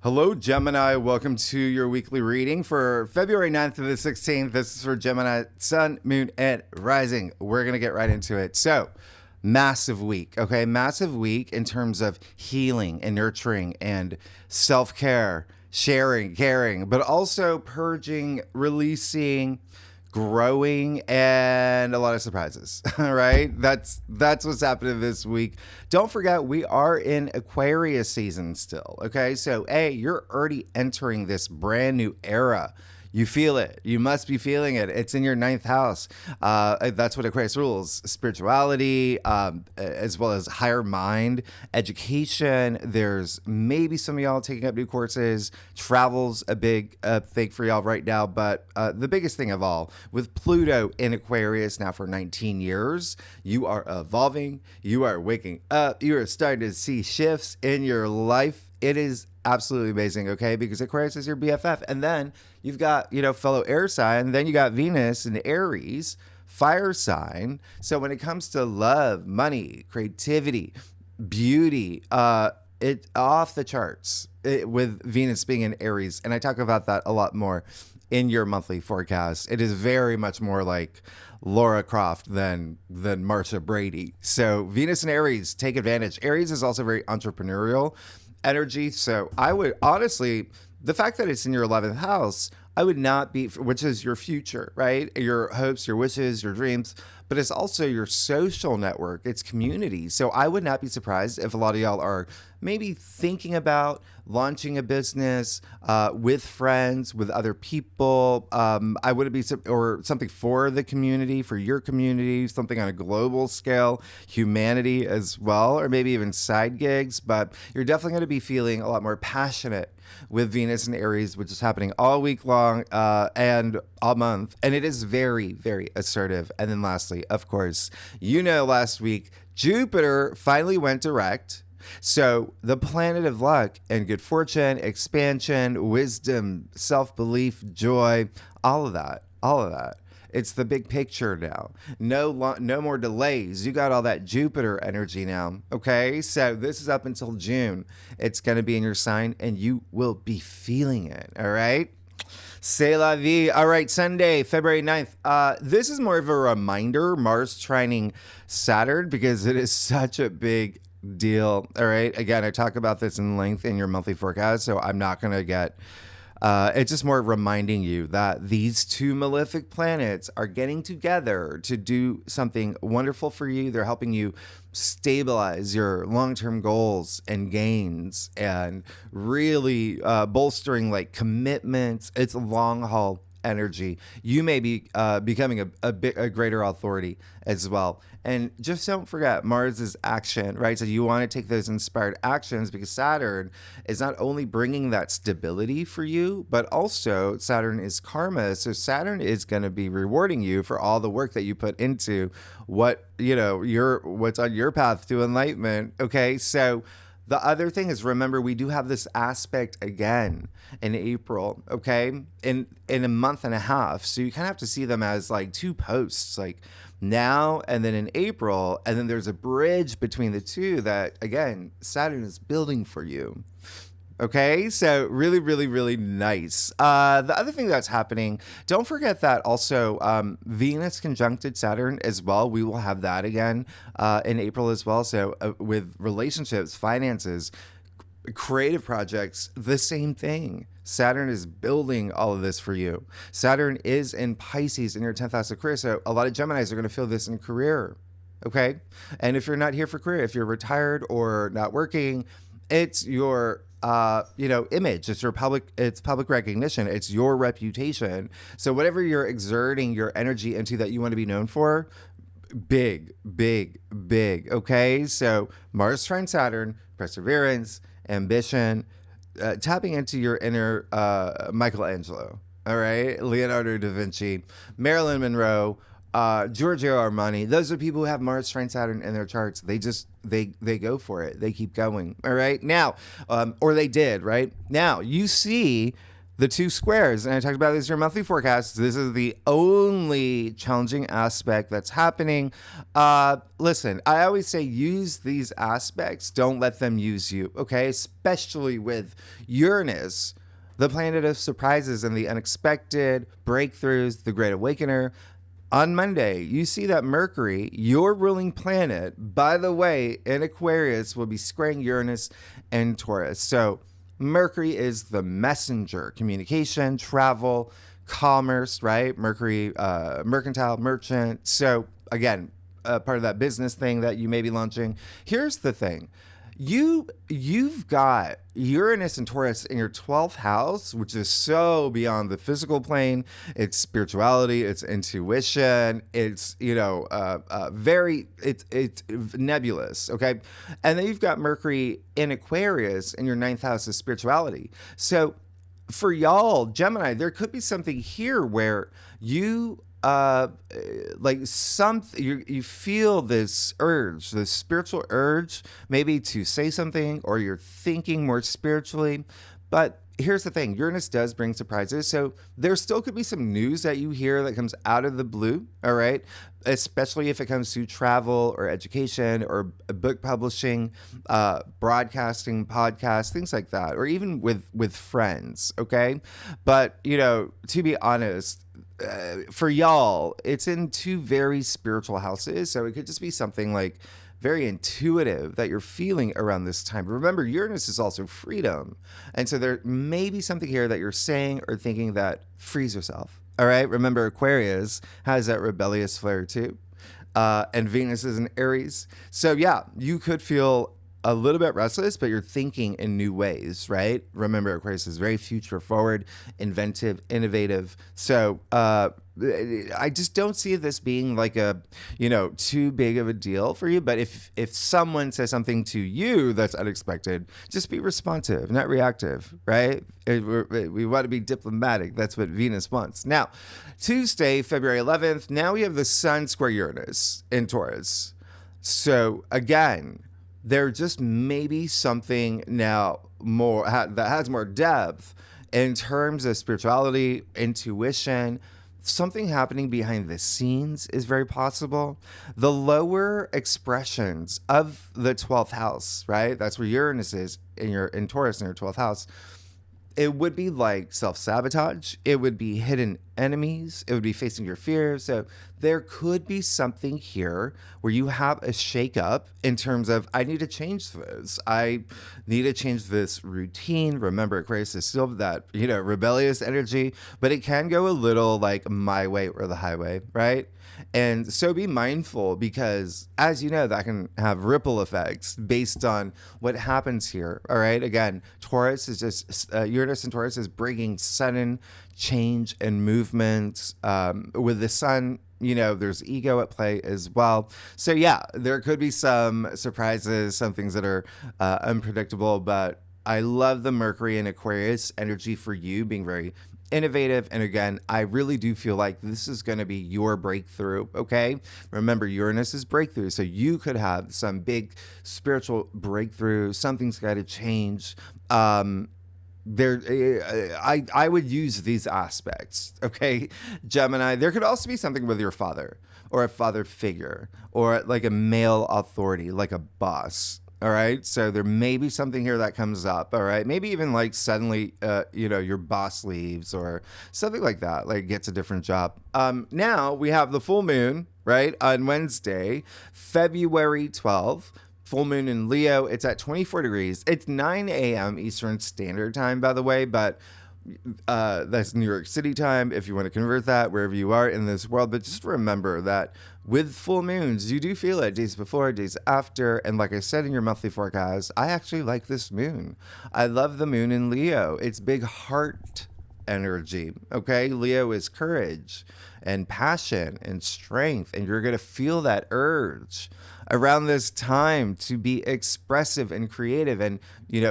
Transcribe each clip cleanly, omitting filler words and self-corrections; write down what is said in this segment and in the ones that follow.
Hello, Gemini. Welcome to your weekly reading for February 9th to the 16th. This is for Gemini, Sun, Moon, and Rising. We're going to get right into it. So, massive week, okay? Massive week in terms of healing and nurturing and self-care, sharing, caring, but also purging, releasing, growing, and a lot of surprises. All right, that's what's happening this week. Don't forget, we are in Aquarius season still. Okay, so you're already entering this brand new era. You feel it. You must be feeling it. It's in your ninth house. That's what Aquarius rules. Spirituality, as well as higher mind, education. There's maybe some of y'all taking up new courses. Travel's a big thing for y'all right now. But the biggest thing of all, with Pluto in Aquarius now for 19 years, you are evolving. You are waking up. You are starting to see shifts in your life. It is absolutely amazing, okay? Because Aquarius is your BFF. And then you've got, fellow air sign. Then you got Venus in Aries, fire sign. So when it comes to love, money, creativity, beauty, it off the charts with Venus being in Aries. And I talk about that a lot more in your monthly forecast. It is very much more like Laura Croft than Marsha Brady. So Venus and Aries, take advantage. Aries is also very entrepreneurial energy. So I would honestly, the fact that it's in your 11th house, I would not be, which is your future, right? Your hopes, your wishes, your dreams, but it's also your social network, it's community. So I would not be surprised if a lot of y'all are maybe thinking about launching a business with friends, with other people. I wouldn't be, or something for the community, for your community, something on a global scale, humanity as well, or maybe even side gigs. But you're definitely going to be feeling a lot more passionate with Venus and Aries, which is happening all week long and all month. And it is very, very assertive. And then lastly, of course, last week, Jupiter finally went direct. So the planet of luck and good fortune, expansion, wisdom, self-belief, joy, all of that. It's the big picture now. No more delays. You got all that Jupiter energy now. Okay, so this is up until June. It's going to be in your sign and you will be feeling it. All right. C'est la vie. All right, Sunday, February 9th. This is more of a reminder, Mars trining Saturn, because it is such a big deal. All right. Again, I talk about this in length in your monthly forecast, so I'm not going to get... it's just more reminding you that these two malefic planets are getting together to do something wonderful for you. They're helping you stabilize your long-term goals and gains and really bolstering like commitments. It's long haul energy. You may be becoming a greater authority as well. And just don't forget, Mars is action, right? So you want to take those inspired actions because Saturn is not only bringing that stability for you, but also Saturn is karma. So Saturn is going to be rewarding you for all the work that you put into what's on your path to enlightenment. Okay, so the other thing is, remember, we do have this aspect again in April, okay, in a month and a half. So you kind of have to see them as like two posts, like now and then in April. And then there's a bridge between the two that, again, Saturn is building for you. Okay, so really, really, really nice. The other thing that's happening, don't forget that also Venus conjuncted Saturn as well. We will have that again in April as well. So with relationships, finances, creative projects, the same thing. Saturn is building all of this for you. Saturn is in Pisces in your 10th house of career. So a lot of Geminis are going to feel this in career. Okay, and if you're not here for career, if you're retired or not working, it's your image. It's public recognition. It's your reputation. So whatever you're exerting your energy into that you want to be known for, big. Okay. So Mars trine Saturn, perseverance, ambition, tapping into your inner Michelangelo. All right. Leonardo da Vinci, Marilyn Monroe, Giorgio Armani. Those are people who have Mars trine Saturn in their charts. They go for it. They keep going. All right. Now, or they did, right? Now you see the two squares, and I talked about this in your monthly forecast. This is the only challenging aspect that's happening. Listen, I always say use these aspects. Don't let them use you, okay? Especially with Uranus, the planet of surprises and the unexpected, breakthroughs, the great awakener. On Monday, you see that Mercury, your ruling planet, by the way, in Aquarius, will be squaring Uranus and Taurus. So Mercury is the messenger, communication, travel, commerce, right? Mercury, mercantile, merchant. So again, part of that business thing that you may be launching. Here's the thing. You've got Uranus and Taurus in your 12th house, which is so beyond the physical plane. It's spirituality, it's intuition, it's it's nebulous, okay? And then you've got Mercury in Aquarius in your 9th house of spirituality. So for y'all, Gemini, there could be something here where you you feel this urge, this spiritual urge, maybe to say something, or you're thinking more spiritually. But here's the thing, Uranus does bring surprises. So there still could be some news that you hear that comes out of the blue, all right? Especially if it comes to travel or education or book publishing, broadcasting, podcasts, things like that, or even with friends, okay? But, to be honest, for y'all, it's in two very spiritual houses. So it could just be something like very intuitive that you're feeling around this time. Remember, Uranus is also freedom. And so there may be something here that you're saying or thinking that frees yourself. All right. Remember, Aquarius has that rebellious flair too. And Venus is in Aries. So yeah, you could feel a little bit restless, but you're thinking in new ways, right? Remember, Aquarius is very future forward, inventive, innovative. So I just don't see this being like too big of a deal for you. But if someone says something to you that's unexpected, just be responsive, not reactive, right? We want to be diplomatic. That's what Venus wants. Now, Tuesday, February 11th, now we have the Sun square Uranus in Taurus. So again, there just may be something now that has more depth in terms of spirituality, intuition. Something happening behind the scenes is very possible. The lower expressions of the 12th house, right? That's where Uranus is in Taurus in your 12th house. It would be like self-sabotage. It would be hidden enemies. It would be facing your fears. So there could be something here where you have a shakeup in terms of, I need to change this. I need to change this routine. Remember, Aquarius is still that, rebellious energy, but it can go a little like my way or the highway, right? And so be mindful because, as you know, that can have ripple effects based on what happens here. All right. Again, Taurus is just, Uranus and Taurus is bringing sudden change and movement. With the Sun, there's ego at play as well. So yeah, there could be some surprises, some things that are unpredictable, but I love the Mercury and Aquarius energy for you being very innovative. And again, I really do feel like this is going to be your breakthrough. Okay. Remember, Uranus is breakthrough. So you could have some big spiritual breakthrough. Something's got to change. I would use these aspects. Okay. Gemini, there could also be something with your father or a father figure or like a male authority, like a boss. All right. So there may be something here that comes up. All right. Maybe even like suddenly, your boss leaves or something like that, like gets a different job. Now we have the full moon, right? On Wednesday, February 12th, full moon in Leo. It's at 24 degrees. It's 9 a.m. Eastern Standard Time, by the way, but that's New York City time if you want to convert that wherever you are in this world. But just remember that with full moons, you do feel it days before, days after. And like I said in your monthly forecast, I actually like this moon. I love the moon in Leo. It's big heart energy. Okay. Leo is courage and passion and strength. And you're going to feel that urge around this time to be expressive and creative and,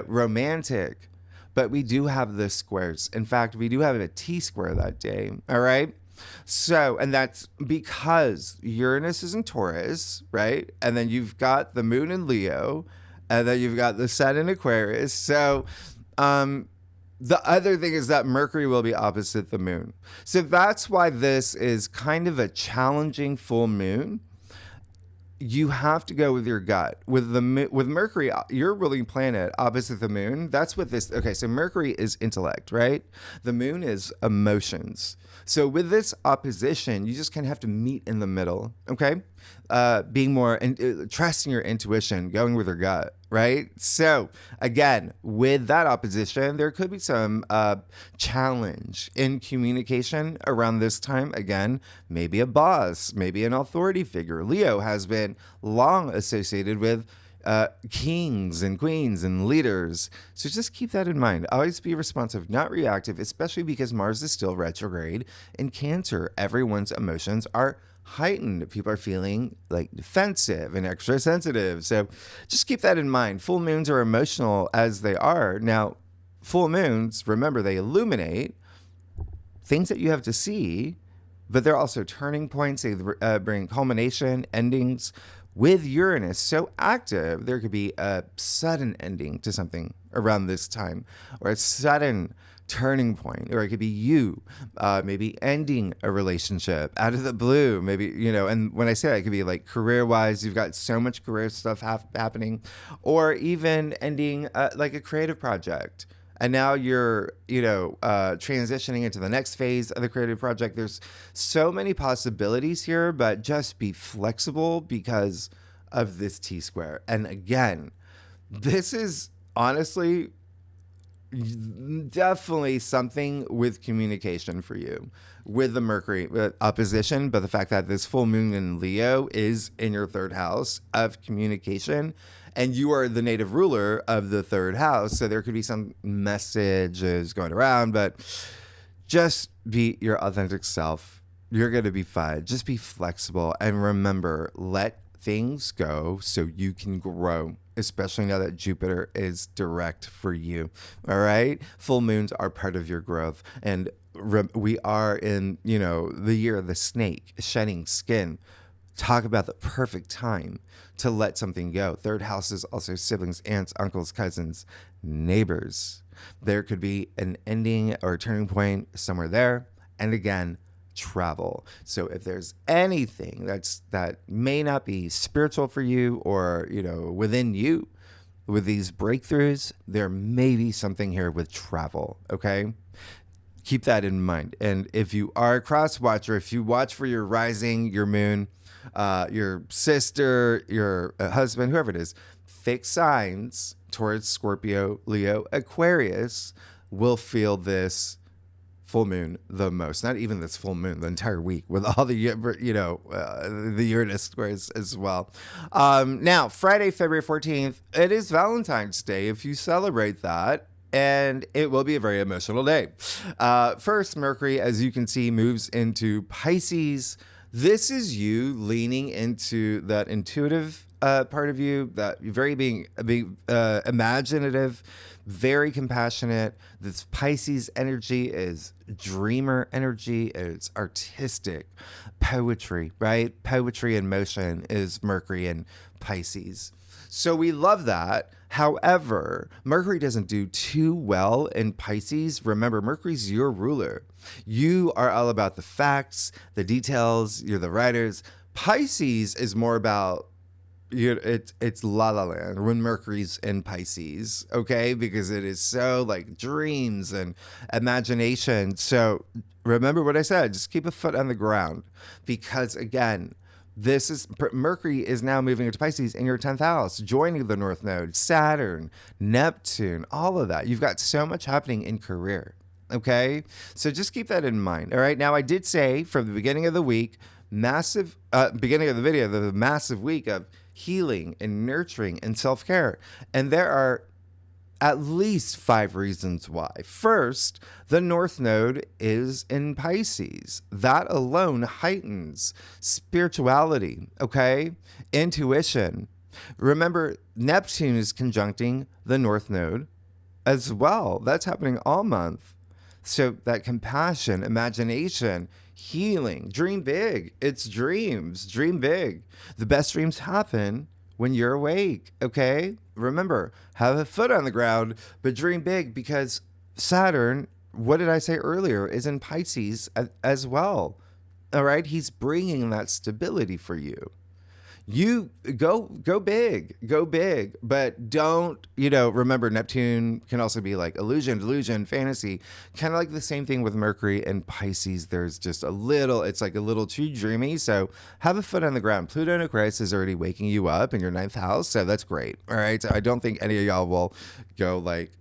romantic. But we do have the squares. In fact, we do have a T square that day. All right. So, and that's because Uranus is in Taurus, right? And then you've got the moon in Leo, and then you've got the sun in Aquarius. So, The other thing is that Mercury will be opposite the moon. So that's why this is kind of a challenging full moon. You have to go with your gut. With Mercury, your ruling planet opposite the moon. That's what this. Okay, so Mercury is intellect, right? The moon is emotions. So with this opposition, you just kind of have to meet in the middle. Okay, being more and trusting your intuition, going with your gut, right? So again, with that opposition, there could be some challenge in communication around this time. Again, maybe a boss, maybe an authority figure. Leo has been long associated with kings and queens and leaders. So just keep that in mind. Always be responsive, not reactive, especially because Mars is still retrograde in Cancer. Everyone's emotions are heightened. People are feeling like defensive and extra sensitive. So just keep that in mind. Full moons are emotional as they are. Now, full moons, remember, they illuminate things that you have to see, but they're also turning points. They bring culmination, endings. With Uranus so active, there could be a sudden ending to something around this time, or a sudden turning point, or it could be you maybe ending a relationship out of the blue, maybe, and when I say that, it could be like career-wise, you've got so much career stuff happening, or even ending like a creative project. And now you're, transitioning into the next phase of the creative project. There's so many possibilities here, but just be flexible because of this T-square. And again, this is honestly definitely something with communication for you, with the Mercury opposition, but the fact that this full moon in Leo is in your third house of communication, and you are the native ruler of the third house. So there could be some messages going around, but just be your authentic self. You're going to be fine. Just be flexible. And remember, let things go so you can grow, especially now that Jupiter is direct for you. All right. Full moons are part of your growth. And we are in, the year of the snake, shedding skin. Talk about the perfect time to let something go. Third house is also siblings, aunts, uncles, cousins, neighbors. There could be an ending or a turning point somewhere there. And again, travel. So if there's anything that may not be spiritual for you, or, within you, with these breakthroughs, there may be something here with travel. Okay. Keep that in mind. And if you are a cross watcher, if you watch for your rising, your moon, your sister, your husband, whoever it is, fixed signs towards Scorpio, Leo, Aquarius will feel this full moon the most. Not even this full moon, the entire week, with all the, the Uranus squares as well. Now, Friday, February 14th, it is Valentine's Day if you celebrate that. And it will be a very emotional day. First, Mercury, as you can see, moves into Pisces. This is you leaning into that intuitive part of you, that very being imaginative, very compassionate. This Pisces energy is dreamer energy. It's artistic, poetry, right? Poetry in motion is Mercury in Pisces. So we love that. However, Mercury doesn't do too well in Pisces. Remember, Mercury's your ruler. You are all about the facts, the details. You're the writers. Pisces is more about, it's la la land when Mercury's in Pisces, okay? Because it is so like dreams and imagination. So remember what I said, just keep a foot on the ground, because again, Mercury is now moving into Pisces in your 10th house, joining the North Node, Saturn, Neptune, all of that. You've got so much happening in career, okay? So just keep that in mind, all right? Now, I did say from the beginning of the week, beginning of the video, the massive week of healing and nurturing and self-care. And there are at least 5 reasons why. First, the North Node is in Pisces. That alone heightens spirituality, okay? Intuition. Remember, Neptune is conjuncting the North Node as well. That's happening all month. So that compassion, imagination, healing, dream big. It's dreams. Dream big. The best dreams happen when you're awake, okay? Remember, have a foot on the ground, but dream big, because Saturn, what did I say earlier, is in Pisces as well. All right. He's bringing that stability for you. You go big, but don't, remember Neptune can also be like illusion, delusion, fantasy, kind of like the same thing with Mercury and Pisces. There's just it's like a little too dreamy. So have a foot on the ground. Pluto in Aquarius is already waking you up in your ninth house. So that's great. All right. So I don't think any of y'all will go like,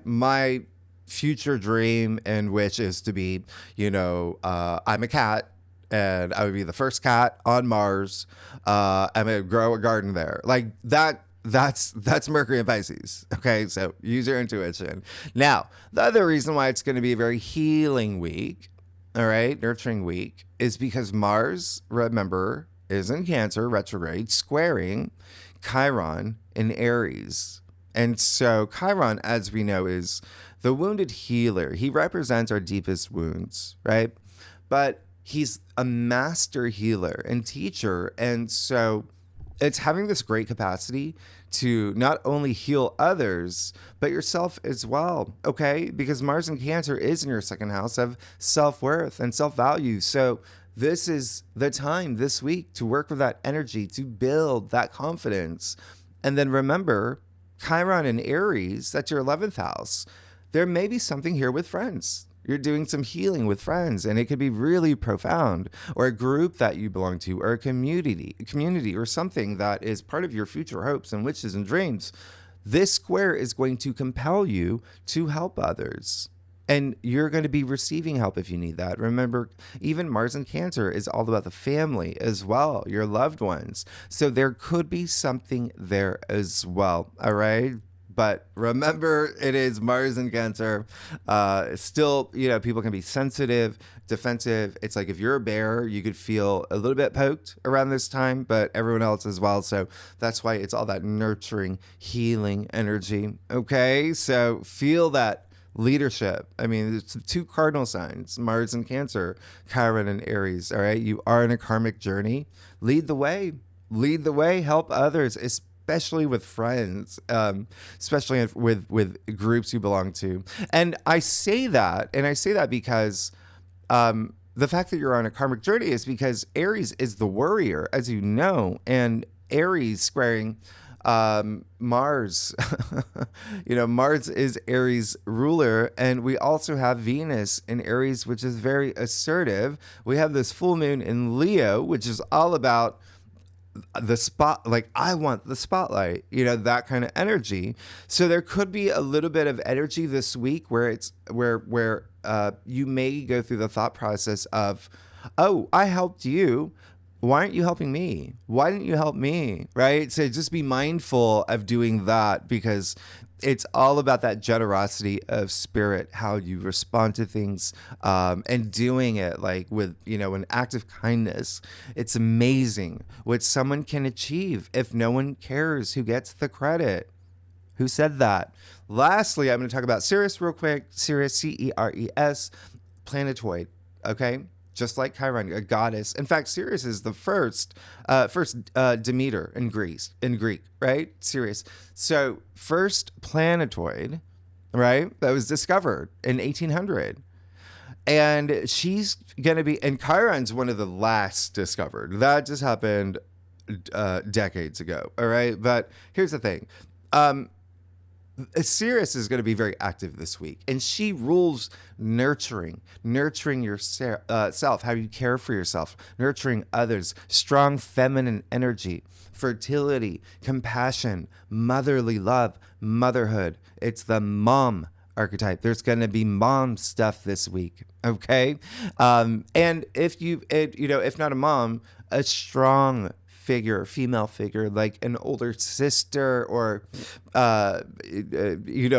my future dream and wish is to be, I'm a cat and I would be the first cat on Mars. I'm gonna grow a garden there, like that. That's Mercury and Pisces. Okay, so use your intuition. Now, the other reason why it's going to be a very healing week, all right, nurturing week, is because Mars, remember, is in Cancer, retrograde, squaring Chiron in Aries. And so Chiron, as we know, is the wounded healer. He represents our deepest wounds, right? But he's a master healer and teacher. And so it's having this great capacity to not only heal others, but yourself as well. Okay. Because Mars in Cancer is in your second house of self-worth and self-value. So this is the time this week to work with that energy, to build that confidence. And then remember, Chiron in Aries, that's your 11th house. There may be something here with friends. You're doing some healing with friends, and it could be really profound, or a group that you belong to, or a community, or something that is part of your future hopes and wishes and dreams. This square is going to compel you to help others. And you're going to be receiving help if you need that. Remember, even Mars in Cancer is all about the family as well, your loved ones. So there could be something there as well. All right. But remember, it is Mars in Cancer. Still, people can be sensitive, defensive. It's like if you're a bear, you could feel a little bit poked around this time, but everyone else as well. So that's why it's all that nurturing, healing energy. Okay, so feel that leadership. I mean, it's two cardinal signs, Mars and Cancer, Chiron and Aries. All right, you are in a karmic journey. Lead the way. Lead the way. Help others, especially with friends, especially with groups you belong to. And I say that because the fact that you're on a karmic journey is because Aries is the warrior, as you know, and Aries squaring Mars. Mars is Aries ruler, and we also have Venus in Aries, which is very assertive. We have this full moon in Leo, which is all about the spot, like I want the spotlight, that kind of energy. So there could be a little bit of energy this week where it's where you may go through the thought process of, oh, I helped you, why aren't you helping me? Why didn't you help me? Right? So just be mindful of doing that, because it's all about that generosity of spirit, how you respond to things, and doing it like with, an act of kindness. It's amazing what someone can achieve if no one cares who gets the credit. Who said that? Lastly, I'm going to talk about Ceres real quick. Ceres, Ceres, planetoid. Okay. Just like Chiron, a goddess. In fact, Ceres is the first Demeter in Greek, right? Ceres. So first planetoid, right? That was discovered in 1800. And she's going to be, and Chiron's one of the last discovered. That just happened decades ago, all right? But here's the thing. Ceres is going to be very active this week, and she rules nurturing yourself, how you care for yourself, nurturing others, strong feminine energy, fertility, compassion, motherly love, motherhood. It's the mom archetype. There's going to be mom stuff this week. Okay. And if not a mom, a strong figure, female figure, like an older sister, or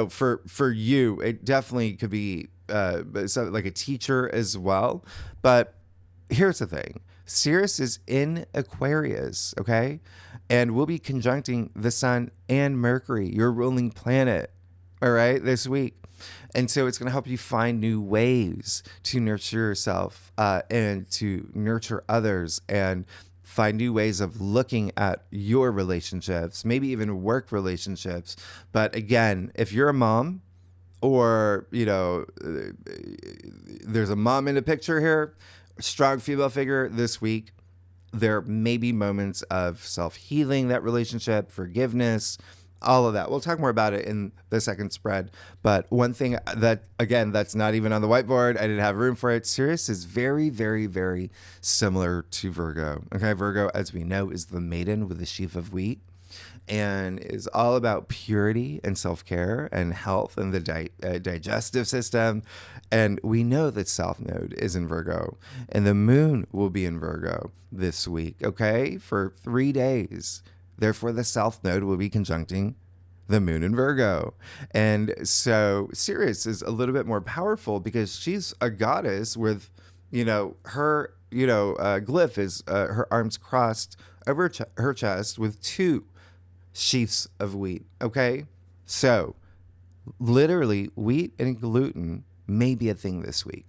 for you, it definitely could be like a teacher as well. But here's the thing: Ceres is in Aquarius, okay, and we'll be conjuncting the Sun and Mercury, your ruling planet, all right, this week. And so it's going to help you find new ways to nurture yourself and to nurture others, and find new ways of looking at your relationships, maybe even work relationships. But again, if you're a mom, or, there's a mom in the picture here, strong female figure this week. There may be moments of self-healing, that relationship, forgiveness, all of that. We'll talk more about it in the second spread. But one thing that, again, that's not even on the whiteboard, I didn't have room for it. Sirius is very, very, very similar to Virgo. Okay, Virgo, as we know, is the maiden with the sheaf of wheat, and is all about purity and self-care and health and the digestive system. And we know that South Node is in Virgo, and the moon will be in Virgo this week, okay, for 3 days. Therefore, the South Node will be conjuncting the moon in Virgo. And so Sirius is a little bit more powerful because she's a goddess with, her, glyph is her arms crossed over her chest with 2 sheaths of wheat. Okay, so literally wheat and gluten may be a thing this week,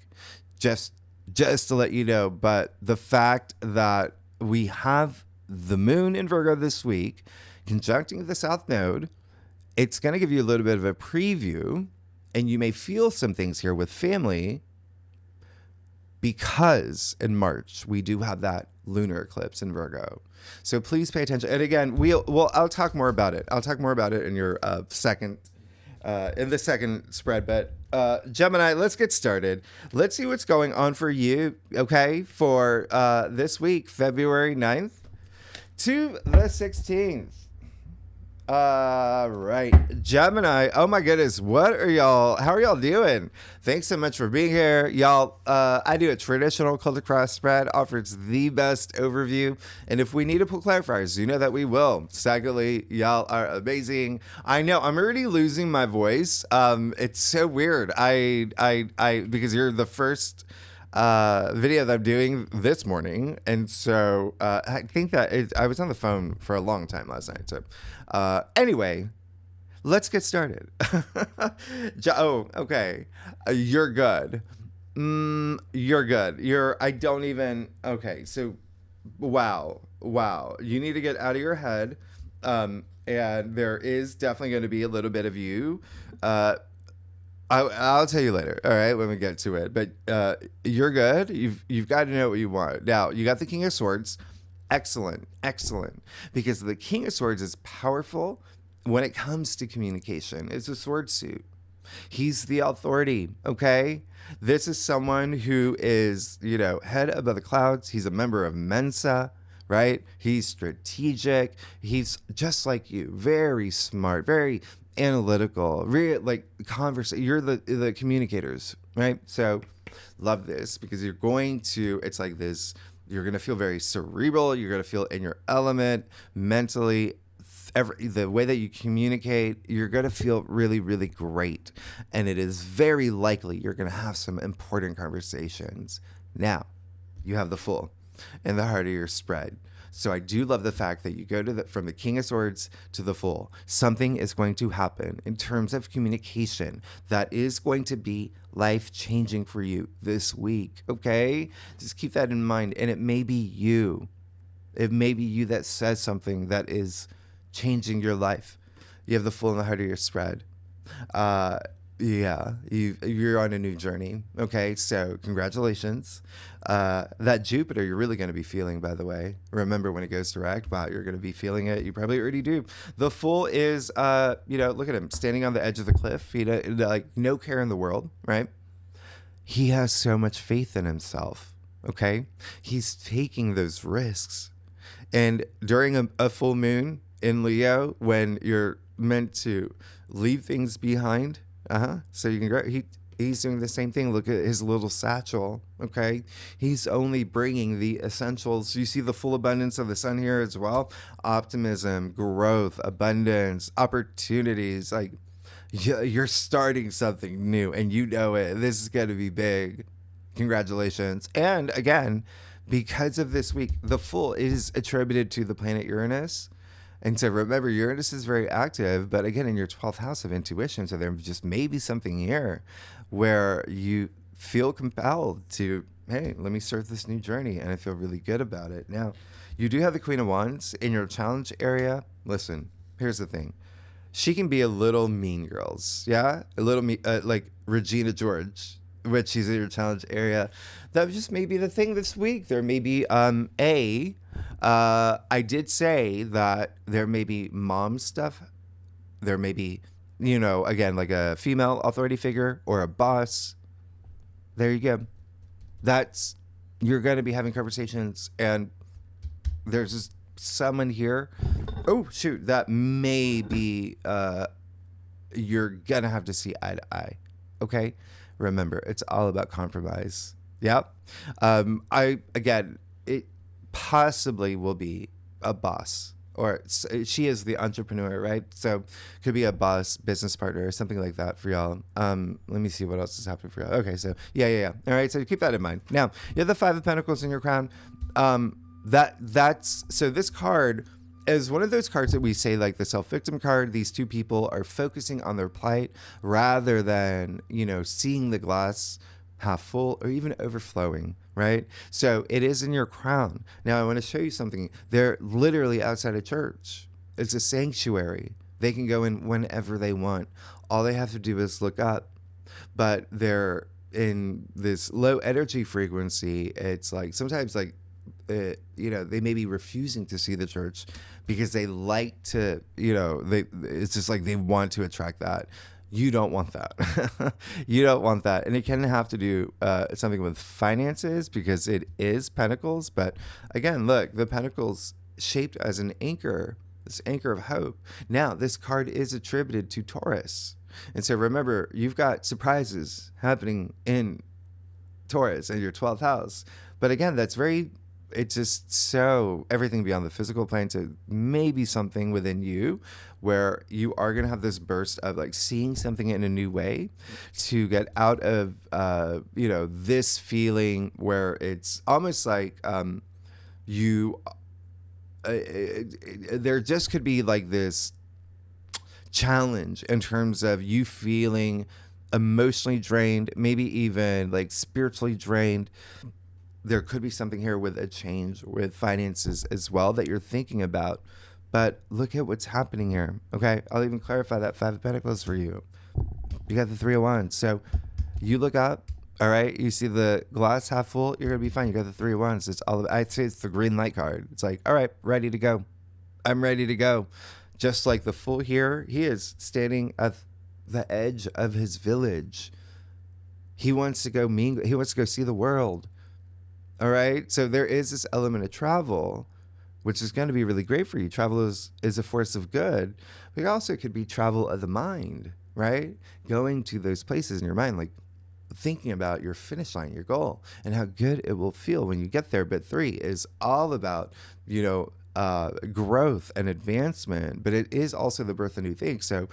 just to let you know. But the fact that we have the moon in Virgo this week conjuncting the South Node, it's going to give you a little bit of a preview, and you may feel some things here with family, because in March we do have that lunar eclipse in Virgo. So please pay attention. And again, I'll talk more about it. I'll talk more about it in your in the second spread. But Gemini, let's get started. Let's see what's going on for you, okay, for this week, February 9th to the 16th. Right. Gemini. Oh my goodness. How are y'all doing? Thanks so much for being here. Y'all, I do a traditional Cultic Cross spread, offers the best overview. And if we need to pull clarifiers, you know that we will. Secondly, y'all are amazing. I know I'm already losing my voice. It's so weird. Because you're the first video that I'm doing this morning, and so I think that I was on the phone for a long time last night. So anyway, let's get started. Okay. You're good. You're good. I don't even. Okay, so wow. You need to get out of your head, and there is definitely going to be a little bit of you. I'll tell you later, all right, when we get to it. But you're good. You've got to know what you want. Now, you got the King of Swords. Excellent. Because the King of Swords is powerful when it comes to communication. It's a sword suit. He's the authority, okay? This is someone who is, head above the clouds. He's a member of Mensa, right? He's strategic. He's just like you, very smart, very analytical, really like you're the communicators, right? So love this, because you're going to feel very cerebral. You're going to feel in your element mentally. The way that you communicate, you're going to feel really, really great. And it is very likely you're going to have some important conversations. Now, you have the Fool in the heart of your spread. So I do love the fact that you go from the King of Swords to the Fool. Something is going to happen in terms of communication that is going to be life-changing for you this week, okay? Just keep that in mind. And it may be you. It may be you that says something that is changing your life. You have the Fool in the heart of your spread. You're on a new journey. Okay, so congratulations. That Jupiter, you're really going to be feeling, by the way. Remember, when it goes direct, wow, you're going to be feeling it. You probably already do. The Fool is, look at him standing on the edge of the cliff. Like no care in the world, right? He has so much faith in himself. Okay, he's taking those risks. And during a full moon in Leo, when you're meant to leave things behind, so you can go. He's doing the same thing. Look at his little satchel. Okay, he's only bringing the essentials. You see the full abundance of the sun here as well. Optimism, growth, abundance, opportunities. Like you're starting something new, and you know it. This is going to be big. Congratulations! And again, because of this week, the Fool is attributed to the planet Uranus. And so remember, Uranus is very active, but again, in your 12th house of intuition. So there just may be something here where you feel compelled to, hey, let me start this new journey. And I feel really good about it. Now, you do have the Queen of Wands in your challenge area. Listen, here's the thing. she can be a little mean girls. Yeah. A little like Regina George, which she's in your challenge area. That just may be the thing this week. There may be, I did say that there may be mom stuff. There may be, again, like a female authority figure or a boss. There you go. You're going to be having conversations, and there's just someone here. Oh, shoot. That may be, you're going to have to see eye to eye. Okay. Remember, it's all about compromise. Yep. It possibly will be a boss, or she is the entrepreneur, right? So could be a boss, business partner, or something like that for y'all. Let me see what else is happening for y'all. Okay, so yeah. All right, so keep that in mind. Now, you have the Five of Pentacles in your crown. So this card is one of those cards that we say, like the self-victim card. These two people are focusing on their plight rather than, seeing the glass half full or even overflowing, right? So it is in your crown. Now I want to show you something. They're literally outside a church. It's a sanctuary. They can go in whenever they want. All they have to do is look up. But they're in this low energy frequency. It's like sometimes like, they may be refusing to see the church because they like to, it's just like they want to attract that. You don't want that. You don't want that. And it can have to do something with finances because it is pentacles. But again, look, the pentacles shaped as an anchor, this anchor of hope. Now, this card is attributed to Taurus. And so remember, you've got surprises happening in Taurus in your 12th house. But again, it's just so everything beyond the physical plane to maybe something within you where you are going to have this burst of like seeing something in a new way to get out of, this feeling where it's almost like there just could be like this challenge in terms of you feeling emotionally drained, maybe even like spiritually drained. There could be something here with a change with finances as well that you're thinking about. But look at what's happening here. Okay, I'll even clarify that Five of Pentacles for you. You got the Three of Wands. So you look up, all right, you see the glass half full, you're going to be fine. You got the Three of Wands. I'd say it's the green light card. It's like, all right, ready to go. I'm ready to go. Just like the Fool here, he is standing at the edge of his village. He wants to go mingle. He wants to go see the world. All right. So there is this element of travel, which is going to be really great for you. Travel is a force of good, but it also could be travel of the mind, right? Going to those places in your mind, like thinking about your finish line, your goal, and how good it will feel when you get there. But 3 is all about, growth and advancement, but it is also the birth of new things. So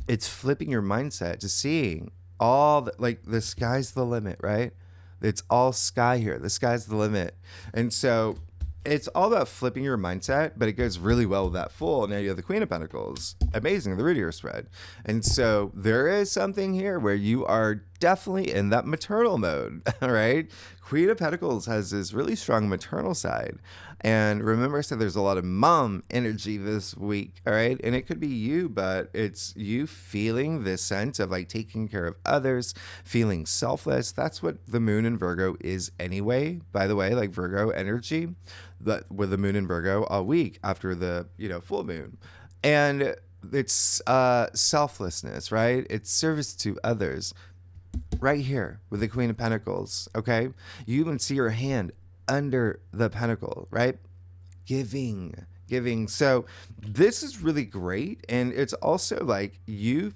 it's flipping your mindset to seeing the sky's the limit, right? It's all sky here. The sky's the limit. And so it's all about flipping your mindset, but it goes really well with that Fool. Now you have the Queen of Pentacles. Amazing, the root of your spread. And so there is something here where you are definitely in that maternal mode, all right? Queen of Pentacles has this really strong maternal side. And remember I said there's a lot of mom energy this week, all right? And it could be you, but it's you feeling this sense of like taking care of others, feeling selfless. That's what the moon in Virgo is anyway, by the way, like Virgo energy, but with the moon in Virgo all week after the, full moon. And it's selflessness, right? It's service to others. Right here with the Queen of Pentacles, okay? You even see your hand under the pentacle, right? Giving. So this is really great. And it's also like you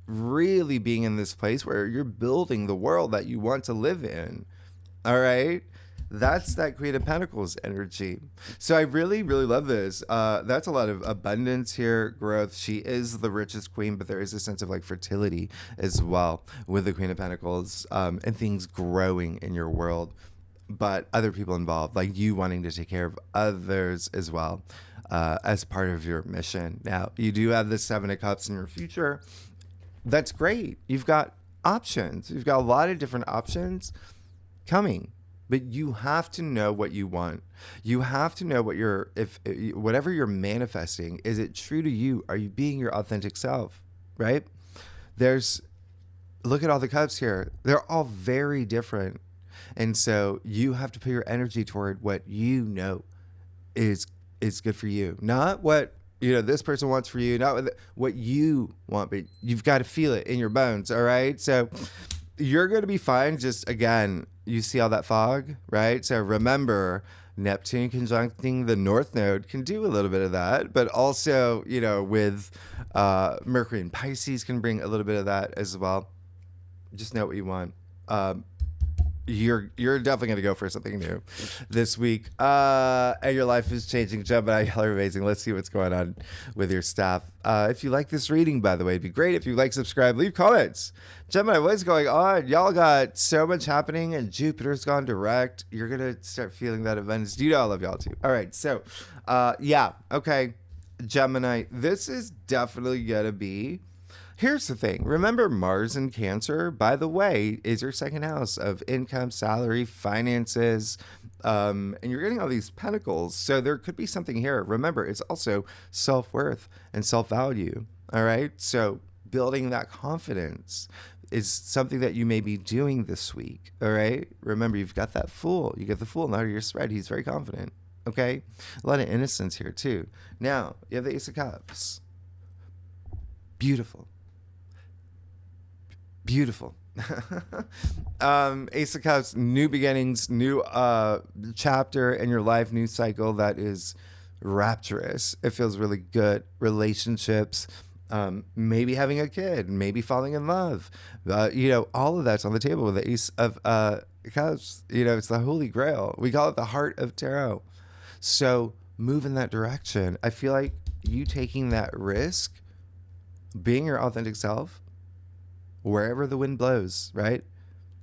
really being in this place where you're building the world that you want to live in. All right. That's that Queen of Pentacles energy. So I really, really love this. That's a lot of abundance here, growth. She is the richest queen, but there is a sense of like fertility as well with the Queen of Pentacles, and things growing in your world, but other people involved, like you wanting to take care of others as well, as part of your mission. Now, you do have the 7 of Cups in your future. That's great. You've got options. You've got a lot of different options coming. But you have to know what you want. You have to know what whatever you're manifesting, is it true to you? Are you being your authentic self? Right? There's, look at all the cups here. They're all very different. And so you have to put your energy toward what you know is good for you. Not what, this person wants for you, not what you want, but you've got to feel it in your bones. All right. So you're going to be fine. Just again, you see all that fog, right? So remember, Neptune conjuncting the North Node can do a little bit of that, but also, with Mercury and Pisces can bring a little bit of that as well. Just know what you want. You're definitely going to go for something new this week. And your life is changing. Gemini, y'all are amazing. Let's see what's going on with your staff. If you like this reading, by the way, it'd be great if you like, subscribe, leave comments. Gemini, what's going on? Y'all got so much happening, and Jupiter's gone direct. You're going to start feeling that abundance. I love y'all too. All right. So, okay. Gemini, this is definitely going to be... Here's the thing. Remember, Mars in Cancer, by the way, is your second house of income, salary, finances, and you're getting all these pentacles. So there could be something here. Remember, it's also self-worth and self-value. All right. So building that confidence is something that you may be doing this week. All right. Remember, you've got that Fool. You get the Fool now to your spread. He's very confident. Okay. A lot of innocence here too. Now you have the Ace of Cups. Beautiful. Ace of Cups, new beginnings, new chapter in your life, new cycle that is rapturous. It feels really good. Relationships, maybe having a kid, maybe falling in love. All of that's on the table with the Ace of Cups. It's the Holy Grail. We call it the heart of tarot. So move in that direction. I feel like you taking that risk, being your authentic self, wherever the wind blows, right?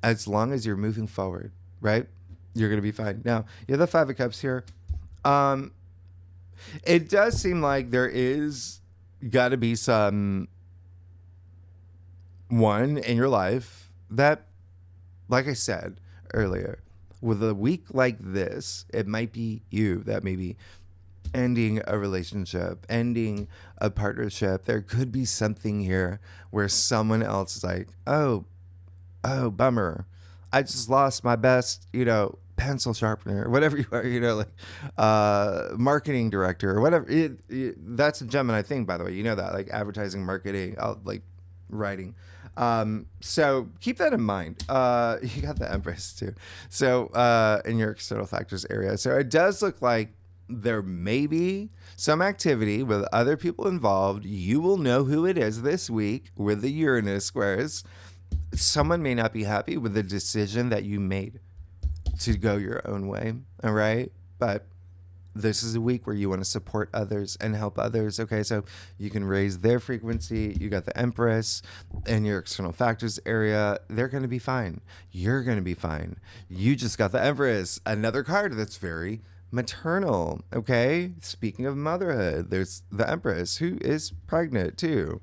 As long as you're moving forward, right? You're going to be fine. Now, you have the Five of Cups here. It does seem like there is got to be someone in your life that, like I said earlier, with a week like this, it might be you that maybe ending a relationship, ending a partnership. There could be something here where someone else is like, oh, bummer. I just lost my best, pencil sharpener, whatever you are, marketing director or whatever. That's a Gemini thing, by the way. You know that, like advertising, marketing, writing. So keep that in mind. You got the Empress too. So in your external factors area. So it does look like there may be some activity with other people involved. You will know who it is this week with the Uranus squares. Someone may not be happy with the decision that you made to go your own way. All right. But this is a week where you want to support others and help others. Okay. So you can raise their frequency. You got the Empress in your external factors area. They're going to be fine. You're going to be fine. You just got the Empress, another card that's very maternal. Okay. Speaking of motherhood, there's the Empress who is pregnant too.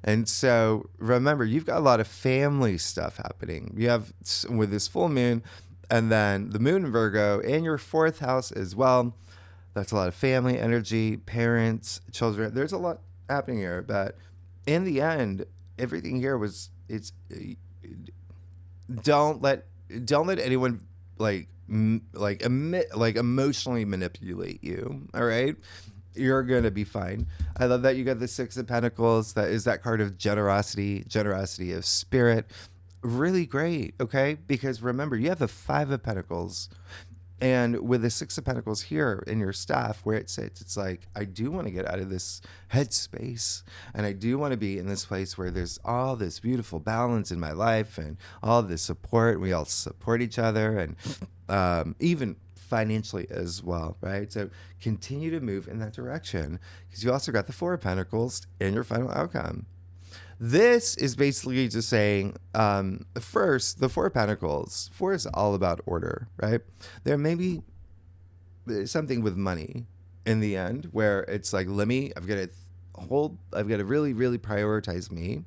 And so remember, you've got a lot of family stuff happening. You have with this full moon and then the moon in Virgo in your fourth house as well. That's a lot of family energy, parents, children. There's a lot happening here, but in the end, everything here don't let anyone emotionally manipulate you. All right. You're going to be fine. I love that you got the Six of Pentacles. That is that card of generosity of spirit. Really great. Okay. Because remember, you have the Five of Pentacles. And with the Six of Pentacles here in your staff where it sits, it's like, I do want to get out of this headspace. And I do want to be in this place where there's all this beautiful balance in my life and all this support. We all support each other and even financially as well, right? So continue to move in that direction because you also got the Four of Pentacles in your final outcome. This is basically just saying, first, the Four of Pentacles. Four is all about order, right? There may be something with money in the end where it's like, I've got to really, really prioritize me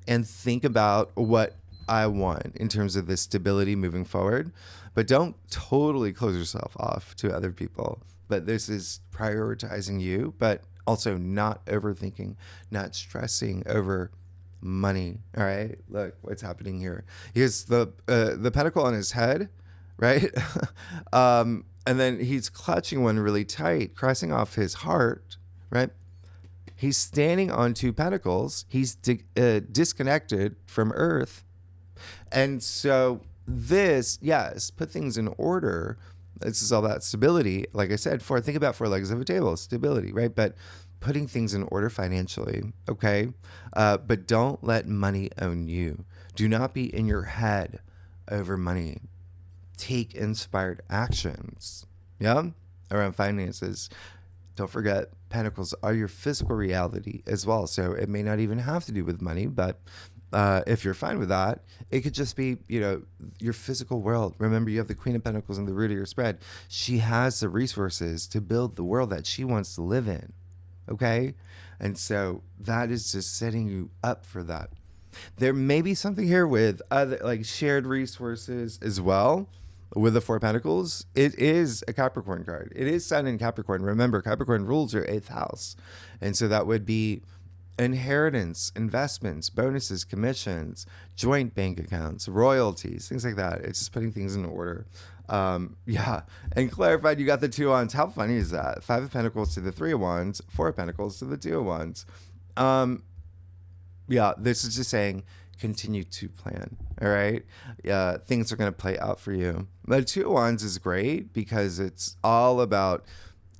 and think about what I want in terms of the stability moving forward. But don't totally close yourself off to other people. But this is prioritizing you, but also not overthinking, not stressing over money. All right, look what's happening here. He has the pentacle on his head, right? And then he's clutching one really tight, crossing off his heart, right? He's standing on two pentacles. He's disconnected from Earth. And so this, yes, put things in order. This is all about stability. Like I said, think about four legs of a table, stability, right? But putting things in order financially, okay? But don't let money own you. Do not be in your head over money. Take inspired actions, yeah, around finances. Don't forget, pentacles are your physical reality as well. So it may not even have to do with money, but if you're fine with that, it could just be, your physical world. Remember, you have the Queen of Pentacles in the root of your spread. She has the resources to build the world that she wants to live in. Okay? And so that is just setting you up for that. There may be something here with other, like, shared resources as well. With the Four of Pentacles, it is a Capricorn card. It is Sun in Capricorn. Remember, Capricorn rules your 8th house. And so that would be inheritance, investments, bonuses, commissions, joint bank accounts, royalties, things like that. It's just putting things in order. Yeah. And clarified, you got the 2 of Wands. How funny is that? 5 of Pentacles to the 3 of Wands, 4 of Pentacles to the 2 of Wands. Yeah, this is just saying, continue to plan. All right. Things are going to play out for you. The 2 of Wands is great because it's all about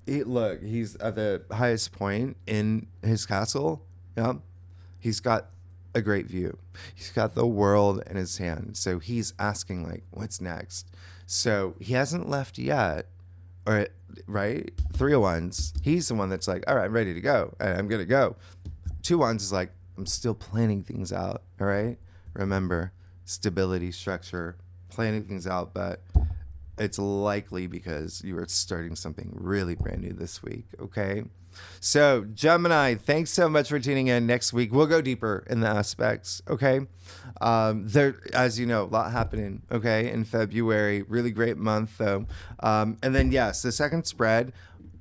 look, he's at the highest point in his castle. Yeah. He's got a great view. He's got the world in his hand. So he's asking, like, what's next? So he hasn't left yet. Or right? 3 of Wands. He's the one that's like, all right, I'm ready to go. I'm going to go. 2 of Wands is like, I'm still planning things out. All right. Remember, stability, structure, planning things out, but it's likely because you are starting something really brand new this week. Okay. So Gemini, thanks so much for tuning in. Next week, we'll go deeper in the aspects. Okay. There, as you know, a lot happening. Okay. In February, really great month though. And then yes, the second spread,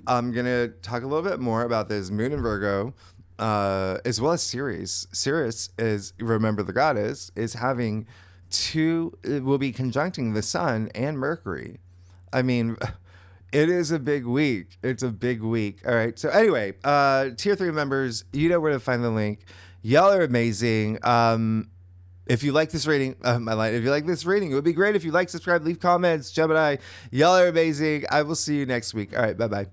I'm going to talk a little bit more about this Moon in Virgo. As well as Sirius. Sirius is, remember the goddess, is having will be conjuncting the Sun and Mercury. I mean, it is a big week. It's a big week. All right. So anyway, tier 3 members, you know where to find the link. Y'all are amazing. If you like this reading, if you like this reading, it would be great if you like, subscribe, leave comments. Gemini, y'all are amazing. I will see you next week. All right. Bye-bye.